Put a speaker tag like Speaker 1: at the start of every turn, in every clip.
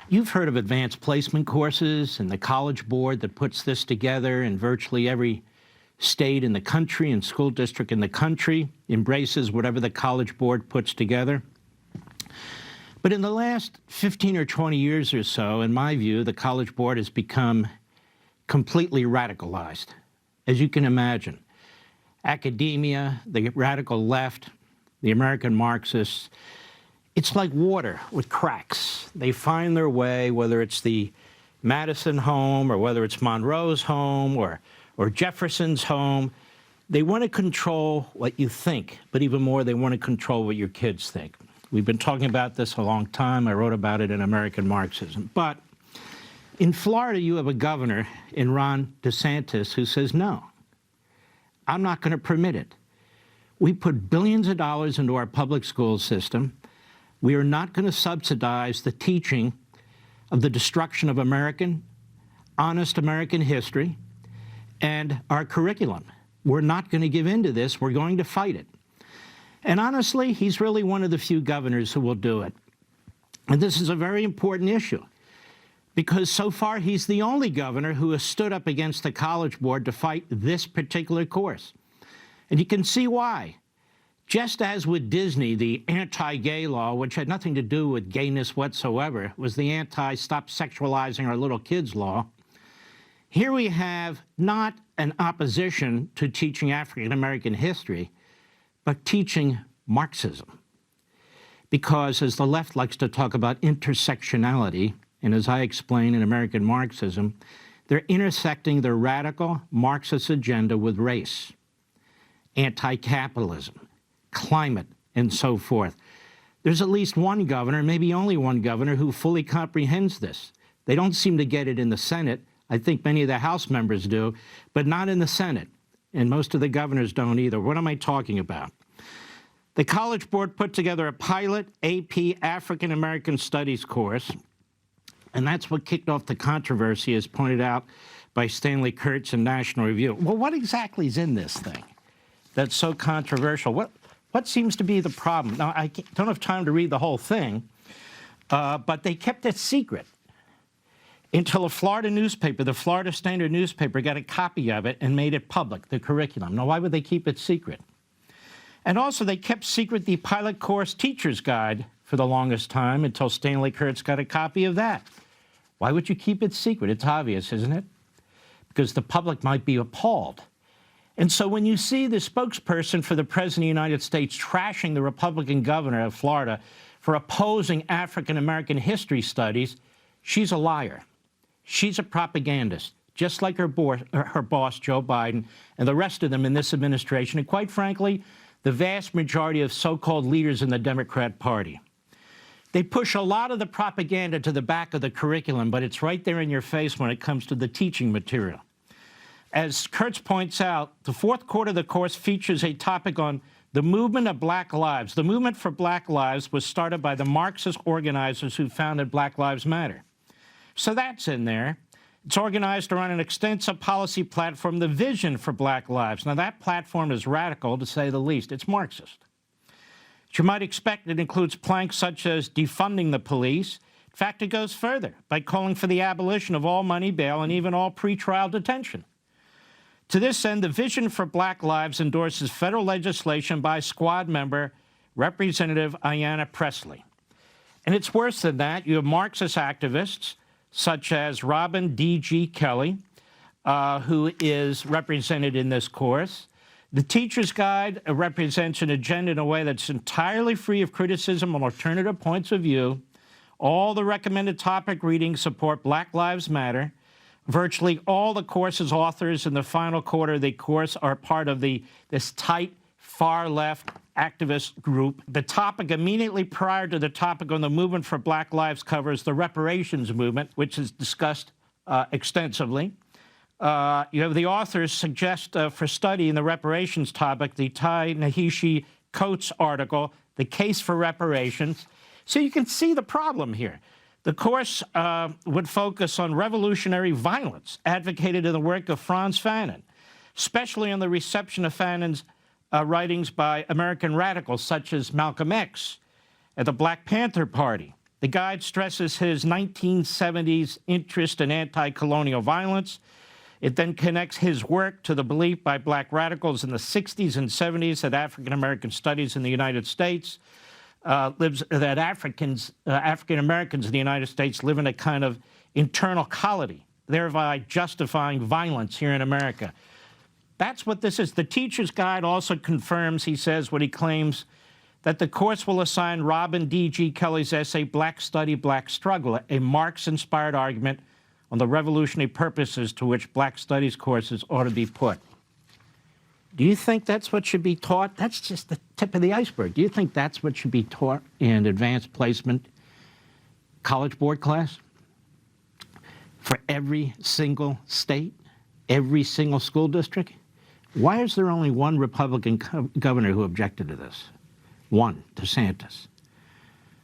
Speaker 1: You've heard of advanced placement courses and the College Board that puts this together in virtually every state in the country and school district in the country embraces whatever the College Board puts together. But in the last 15 or 20 years or so, in my view, the College Board has become completely radicalized, as you can imagine. Academia, the radical left, the American Marxists, it's like water with cracks. They find their way, whether it's the Madison home or whether it's Monroe's home or Jefferson's home. They want to control what you think, but even more, they want to control what your kids think. We've been talking about this a long time. I wrote about it in American Marxism. But in Florida, you have a governor in Ron DeSantis who says, no, I'm not going to permit it. We put billions of dollars into our public school system. We are not going to subsidize the teaching of the destruction of honest American history and our curriculum. We're not going to give in to this. We're going to fight it. And honestly, he's really one of the few governors who will do it. And this is a very important issue because so far he's the only governor who has stood up against the College Board to fight this particular course. And you can see why. Just as with Disney, the anti-gay law, which had nothing to do with gayness whatsoever, was the anti-stop sexualizing our little kids law, here we have not an opposition to teaching African-American history, but teaching Marxism. Because as the left likes to talk about intersectionality, and as I explain in American Marxism, they're intersecting the radical Marxist agenda with race, anti-capitalism, climate, and so forth. There's at least one governor, maybe only one governor, who fully comprehends this. They don't seem to get it in the Senate. I think many of the House members do, but not in the Senate. And most of the governors don't either. What am I talking about? The College Board put together a pilot AP African American Studies course, and that's what kicked off the controversy, as pointed out by Stanley Kurtz in National Review. Well, what exactly is in this thing that's so controversial? What seems to be the problem? Now, I don't have time to read the whole thing, but they kept it secret until a Florida newspaper, the Florida Standard newspaper, got a copy of it and made it public, the curriculum. Now, why would they keep it secret? And also, they kept secret the pilot course teacher's guide for the longest time until Stanley Kurtz got a copy of that. Why would you keep it secret? It's obvious, isn't it? Because the public might be appalled. And so when you see the spokesperson for the President of the United States trashing the Republican governor of Florida for opposing African-American history studies, she's a liar. She's a propagandist, just like her boss, Joe Biden, and the rest of them in this administration, and quite frankly, the vast majority of so-called leaders in the Democrat Party. They push a lot of the propaganda to the back of the curriculum, but it's right there in your face when it comes to the teaching material. As Kurtz points out, the fourth quarter of the course features a topic on the movement of Black lives. The movement for Black lives was started by the Marxist organizers who founded Black Lives Matter. So that's in there. It's organized around an extensive policy platform, the Vision for Black Lives. Now, that platform is radical, to say the least. It's Marxist. As you might expect, it includes planks such as defunding the police. In fact, it goes further by calling for the abolition of all money bail and even all pretrial detention. To this end, the Vision for Black Lives endorses federal legislation by Squad member Representative Ayanna Pressley. And it's worse than that. You have Marxist activists such as Robin D.G. Kelly, who is represented in this course. The Teacher's Guide represents an agenda in a way that's entirely free of criticism and alternative points of view. All the recommended topic readings support Black Lives Matter. Virtually all the course's authors in the final quarter of the course are part of this tight, far-left activist group. The topic immediately prior to the topic on the movement for Black Lives covers the reparations movement, which is discussed extensively. You have the authors suggest for study in the reparations topic the Ta-Nehisi Coates article, The Case for Reparations. So you can see the problem here. The course would focus on revolutionary violence advocated in the work of Frantz Fanon, especially on the reception of Fanon's writings by American radicals such as Malcolm X and the Black Panther Party. The guide stresses his 1970s interest in anti-colonial violence. It then connects his work to the belief by black radicals in the 60s and 70s that African-American studies in the United States that African Americans in the United States live in a kind of internal colony, thereby justifying violence here in America. That's what this is. The teacher's guide also confirms, he says, what he claims, that the course will assign Robin D.G. Kelly's essay, Black Study, Black Struggle, a Marx-inspired argument on the revolutionary purposes to which Black Studies courses ought to be put. Do you think that's what should be taught? That's just the tip of the iceberg. Do you think that's what should be taught in advanced placement college board class? For every single state, every single school district? Why is there only one Republican governor who objected to this? One, DeSantis.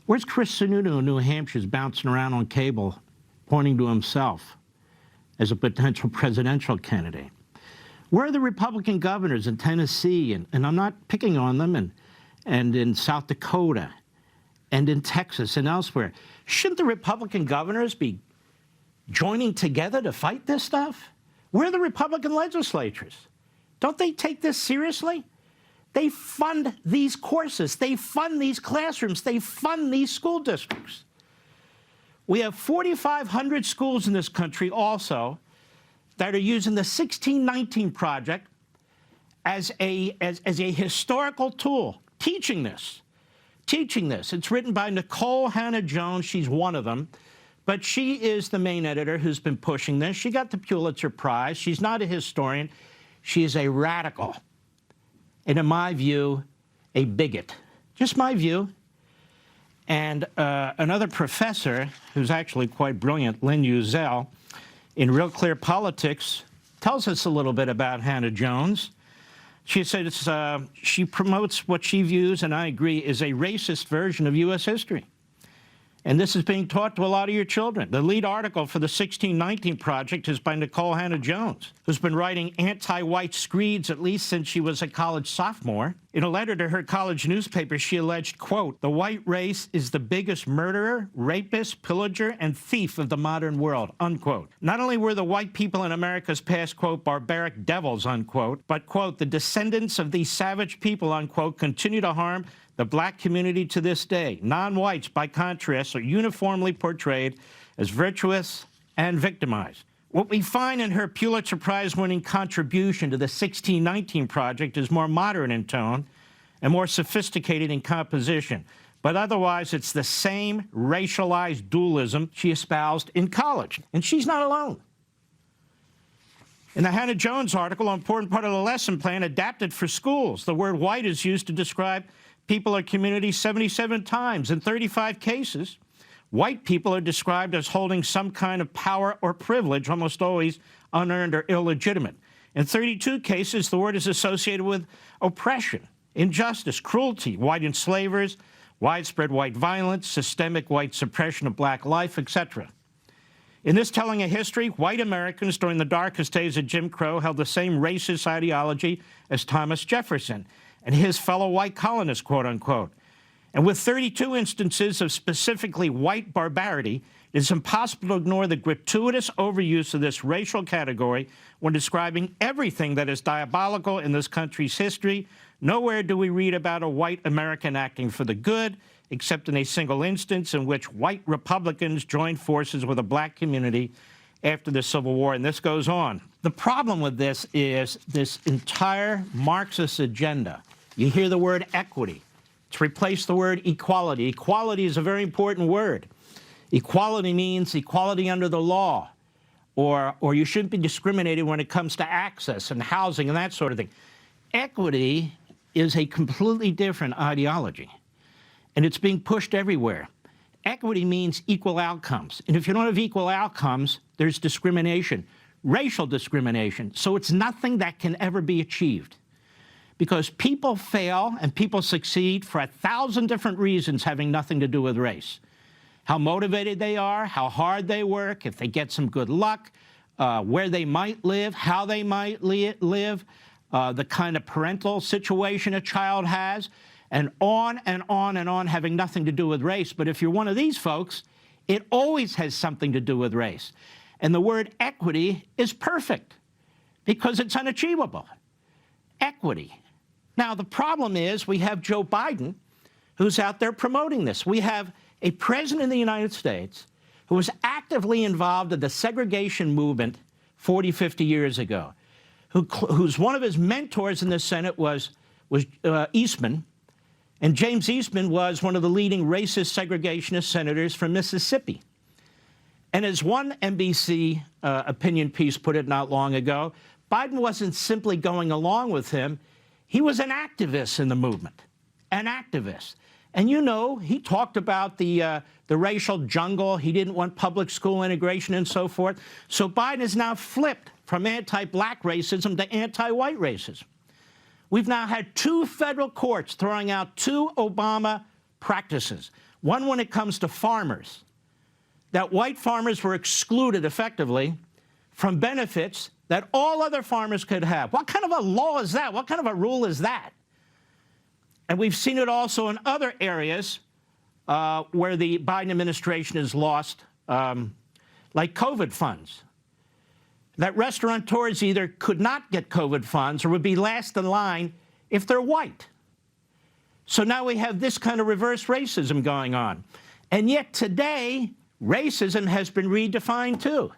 Speaker 1: Where's Chris Sununu in New Hampshire's bouncing around on cable, pointing to himself as a potential presidential candidate? Where are the Republican governors in Tennessee, and I'm not picking on them, and in South Dakota, and in Texas and elsewhere? Shouldn't the Republican governors be joining together to fight this stuff? Where are the Republican legislatures? Don't they take this seriously? They fund these courses. They fund these classrooms. They fund these school districts. We have 4,500 schools in this country also that are using the 1619 Project as a historical tool, teaching this. It's written by Nicole Hannah-Jones. She's one of them. But she is the main editor who's been pushing this. She got the Pulitzer Prize. She's not a historian. She is a radical. And in my view, a bigot. Just my view. And another professor, who's actually quite brilliant, Lynn Uzel, in Real Clear Politics, tells us a little bit about Hannah-Jones. She said she promotes what she views, and I agree, is a racist version of U.S. history. And this is being taught to a lot of your children. The lead article for the 1619 Project is by Nicole Hannah-Jones, who's been writing anti-white screeds at least since she was a college sophomore. In a letter to her college newspaper, she alleged, quote, "The white race is the biggest murderer, rapist, pillager, and thief of the modern world," unquote. Not only were the white people in America's past, quote, barbaric devils, unquote, but, quote, the descendants of these savage people, unquote, continue to harm the black community to this day. Non-whites, by contrast, are uniformly portrayed as virtuous and victimized. What we find in her Pulitzer Prize-winning contribution to the 1619 Project is more modern in tone and more sophisticated in composition. But otherwise, it's the same racialized dualism she espoused in college. And she's not alone. In the Hannah-Jones article, an important part of the lesson plan adapted for schools, the word white is used to describe people or communities 77 times. In 35 cases, white people are described as holding some kind of power or privilege, almost always unearned or illegitimate. In 32 cases, the word is associated with oppression, injustice, cruelty, white enslavers, widespread white violence, systemic white suppression of black life, etc. In this telling of history, white Americans during the darkest days of Jim Crow held the same racist ideology as Thomas Jefferson and his fellow white colonists, quote unquote. And with 32 instances of specifically white barbarity, it is impossible to ignore the gratuitous overuse of this racial category when describing everything that is diabolical in this country's history. Nowhere do we read about a white American acting for the good, except in a single instance in which white Republicans joined forces with a black community after the Civil War, and this goes on. The problem with this is this entire Marxist agenda. You hear the word equity. It's replaced the word equality. Equality is a very important word. Equality means equality under the law, or you shouldn't be discriminated when it comes to access and housing and that sort of thing. Equity is a completely different ideology, and it's being pushed everywhere. Equity means equal outcomes, and if you don't have equal outcomes, there's discrimination, racial discrimination, so it's nothing that can ever be achieved. Because people fail and people succeed for 1,000 different reasons having nothing to do with race. How motivated they are, how hard they work, if they get some good luck, where they might live, how they might live, the kind of parental situation a child has. and on and on and on, having nothing to do with race. But if you're one of these folks, it always has something to do with race. And the word equity is perfect because it's unachievable. Equity. Now, the problem is we have Joe Biden, who's out there promoting this. We have a president of the United States who was actively involved in the segregation movement 40, 50 years ago, who's one of his mentors in the Senate was Eastman. And James Eastman was one of the leading racist segregationist senators from Mississippi. And as one NBC opinion piece put it not long ago, Biden wasn't simply going along with him. He was an activist in the movement, an activist. And you know, he talked about the racial jungle. He didn't want public school integration and so forth. So Biden has now flipped from anti-black racism to anti-white racism. We've now had 2 federal courts throwing out 2 Obama practices. One when it comes to farmers, that white farmers were excluded effectively from benefits that all other farmers could have. What kind of a law is that? What kind of a rule is that? And we've seen it also in other areas where the Biden administration has lost, like COVID funds. That restaurateurs either could not get COVID funds or would be last in line if they're white. So now we have this kind of reverse racism going on. And yet today, racism has been redefined too,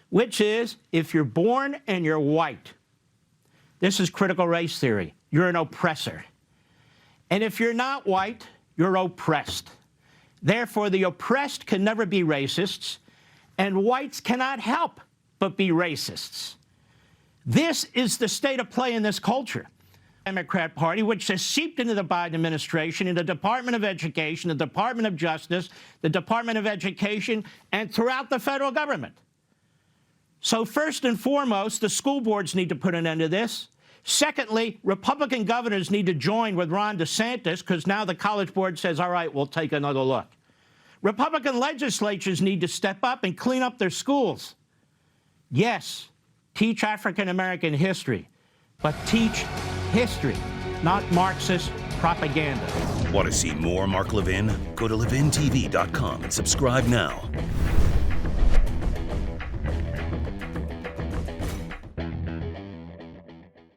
Speaker 1: which is if you're born and you're white, this is critical race theory, you're an oppressor. And if you're not white, you're oppressed. Therefore, the oppressed can never be racists, and whites cannot help but be racists. This is the state of play in this culture. The Democrat Party, which has seeped into the Biden administration, in the Department of Education, the Department of Justice, the Department of Education, and throughout the federal government. So first and foremost, the school boards need to put an end to this. Secondly, Republican governors need to join with Ron DeSantis because now the College Board says, all right, we'll take another look. Republican legislatures need to step up and clean up their schools. Yes, teach African-American history, but teach history, not Marxist propaganda.
Speaker 2: Want to see more Mark Levin? Go to LevinTV.com and subscribe now.